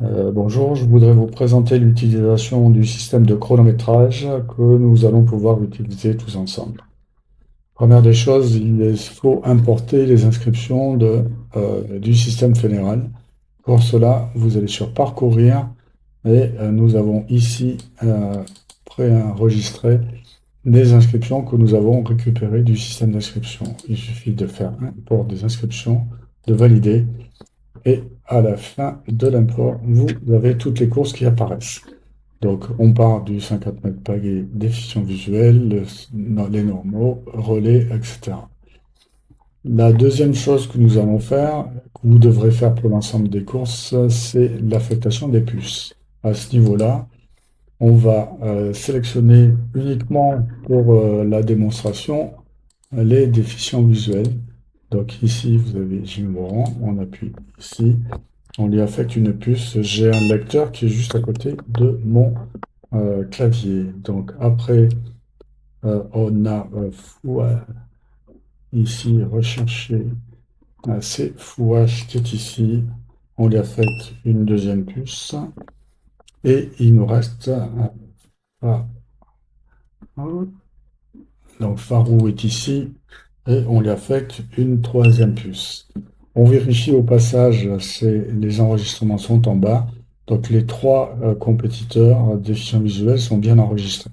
Bonjour, je voudrais vous présenter l'utilisation du système de chronométrage que nous allons pouvoir utiliser tous ensemble. Première des choses, il faut importer les inscriptions du système fédéral. Pour cela, vous allez sur Parcourir et nous avons ici préenregistré des inscriptions que nous avons récupérées du système d'inscription. Il suffit de faire import des inscriptions, de valider et à la fin de l'import, vous avez toutes les courses qui apparaissent. Donc, on part du 50 mètres pagaies, déficients visuels, les normaux, relais, etc. La deuxième chose que nous allons faire, que vous devrez faire pour l'ensemble des courses, c'est l'affectation des puces. À ce niveau-là, on va sélectionner uniquement pour la démonstration les déficients visuels. Donc ici, vous avez Gimorand, on appuie ici, on lui affecte une puce. J'ai un lecteur qui est juste à côté de mon clavier. Donc après, on a ici rechercher c'est Fouache qui est ici. On lui affecte une deuxième puce. Et il nous reste donc Farou est ici et on lui affecte une troisième puce. On vérifie au passage, les enregistrements sont en bas, donc les trois compétiteurs déficients visuels sont bien enregistrés.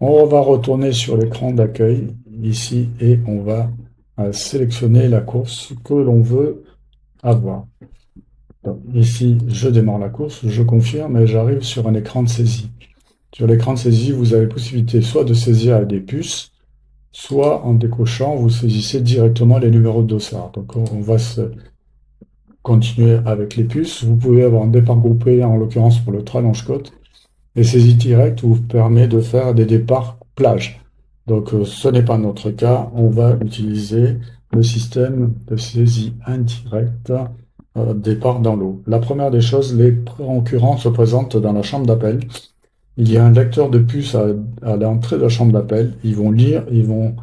On va retourner sur l'écran d'accueil ici et on va sélectionner la course que l'on veut avoir. Donc, ici, je démarre la course, je confirme et j'arrive sur un écran de saisie. Sur l'écran de saisie, vous avez possibilité soit de saisir avec des puces, soit en décochant, vous saisissez directement les numéros de dossard. Donc on va continuer avec les puces. Vous pouvez avoir un départ groupé, en l'occurrence pour le Trallonge-Côte, et saisie directe vous permet de faire des départs plage. Donc ce n'est pas notre cas, on va utiliser le système de saisie indirecte départ dans l'eau. La première des choses, les concurrents se présentent dans la chambre d'appel. Il y a un lecteur de puces à l'entrée de la chambre d'appel. Ils vont lire, ils vont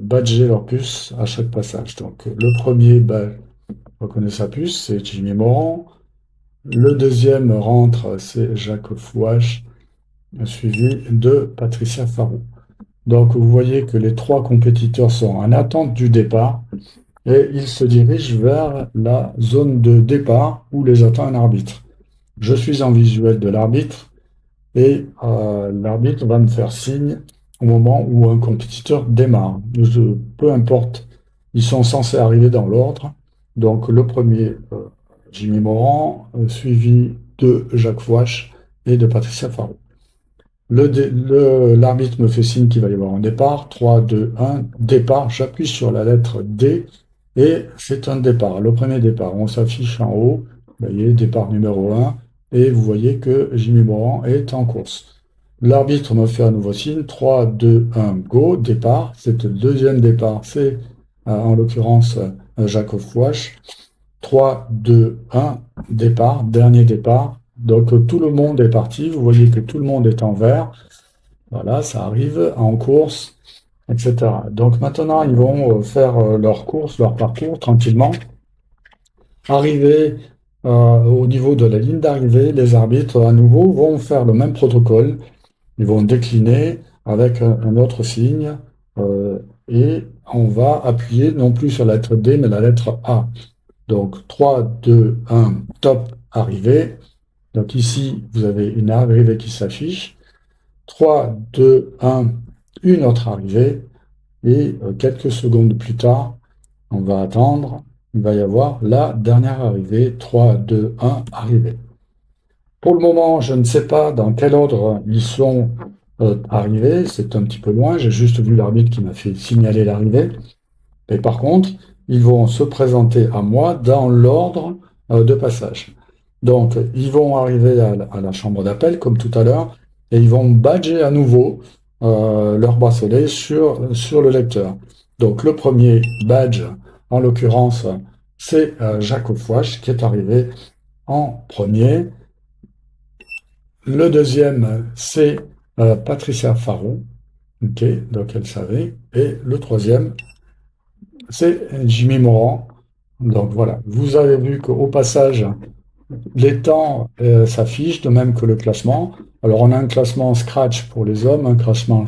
badger leur puce à chaque passage. Donc le premier reconnaît sa puce, c'est Jimmy Morand. Le deuxième rentre, c'est Jacques Fouache, suivi de Patricia Farou. Donc vous voyez que les trois compétiteurs sont en attente du départ et ils se dirigent vers la zone de départ où les attend un arbitre. Je suis en visuel de l'arbitre et l'arbitre va me faire signe au moment où un compétiteur démarre. Peu importe, ils sont censés arriver dans l'ordre. Donc le premier, Jimmy Morand, suivi de Jacques Fouache et de Patricia Farou. L'arbitre me fait signe qu'il va y avoir un départ. 3, 2, 1, départ. J'appuie sur la lettre D et c'est un départ. Le premier départ, on s'affiche en haut. Vous voyez, départ numéro 1. Et vous voyez que Jimmy Morand est en course. L'arbitre me fait un nouveau signe. 3, 2, 1, go, départ. C'est le deuxième départ. C'est en l'occurrence Jacques Fouache. 3, 2, 1, départ, dernier départ. Donc tout le monde est parti. Vous voyez que tout le monde est en vert. Voilà, ça arrive en course, etc. Donc maintenant, ils vont faire leur course, leur parcours tranquillement. Arriver au niveau de la ligne d'arrivée, les arbitres à nouveau vont faire le même protocole. Ils vont décliner avec un autre signe et on va appuyer non plus sur la lettre D, mais la lettre A. Donc 3, 2, 1, top, arrivée. Donc ici, vous avez une arrivée qui s'affiche. 3, 2, 1, une autre arrivée. Et quelques secondes plus tard, on va attendre. Il va y avoir la dernière arrivée. 3, 2, 1, arrivée. Pour le moment, je ne sais pas dans quel ordre ils sont arrivés. C'est un petit peu loin. J'ai juste vu l'arbitre qui m'a fait signaler l'arrivée. Mais par contre, ils vont se présenter à moi dans l'ordre de passage. Donc, ils vont arriver à la chambre d'appel, comme tout à l'heure, et ils vont badger à nouveau leur bracelet sur le lecteur. Donc, le premier badge, en l'occurrence, c'est Jacques Fouache qui est arrivé en premier. Le deuxième, c'est Patricia Farou. Ok, donc elle savait. Et le troisième, c'est Jimmy Morand. Donc voilà, vous avez vu qu'au passage, Les temps s'affichent, de même que le classement. Alors, on a un classement Scratch pour les hommes, un classement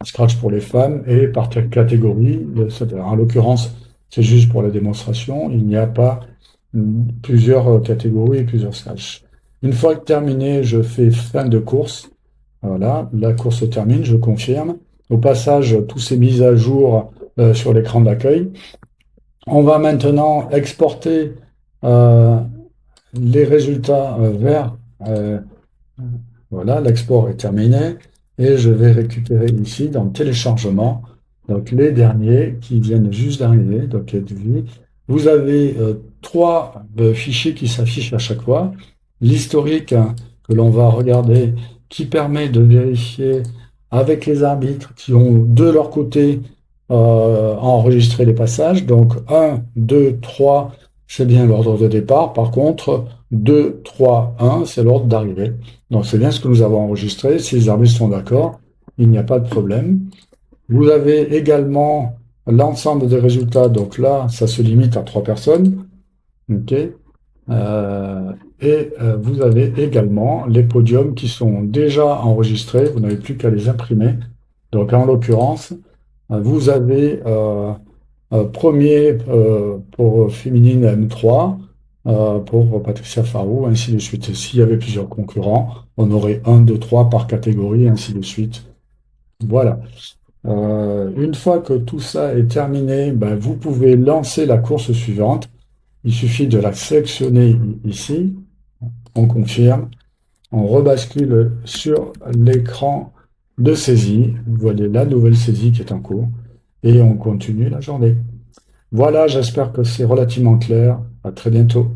Scratch pour les femmes, et par catégorie. En l'occurrence, c'est juste pour la démonstration. Il n'y a pas plusieurs catégories et plusieurs Scratch. Une fois terminé, je fais fin de course. Voilà, la course se termine, je confirme. Au passage, tout s'est mis à jour sur l'écran d'accueil. On va maintenant exporter euh, les résultats vers euh, voilà, l'export est terminé et je vais récupérer ici dans le téléchargement donc les derniers qui viennent juste d'arriver. Donc vous avez trois fichiers qui s'affichent à chaque fois. L'historique hein, que l'on va regarder qui permet de vérifier avec les arbitres qui ont de leur côté enregistré les passages. Donc un, 2, 3, c'est bien l'ordre de départ. Par contre, 2, 3, 1, c'est l'ordre d'arrivée. Donc c'est bien ce que nous avons enregistré. Si les arbitres sont d'accord, il n'y a pas de problème. Vous avez également l'ensemble des résultats. Donc là, ça se limite à 3 personnes. OK. Vous avez également les podiums qui sont déjà enregistrés. Vous n'avez plus qu'à les imprimer. Donc en l'occurrence, vous avez premier pour féminine M3, pour Patricia Farou, ainsi de suite. Et s'il y avait plusieurs concurrents, on aurait un, deux, trois par catégorie, ainsi de suite. Voilà. Une fois que tout ça est terminé, ben, vous pouvez lancer la course suivante. Il suffit de la sélectionner ici. On confirme. On rebascule sur l'écran de saisie. Vous voyez la nouvelle saisie qui est en cours. Et on continue la journée. Voilà, j'espère que c'est relativement clair. À très bientôt.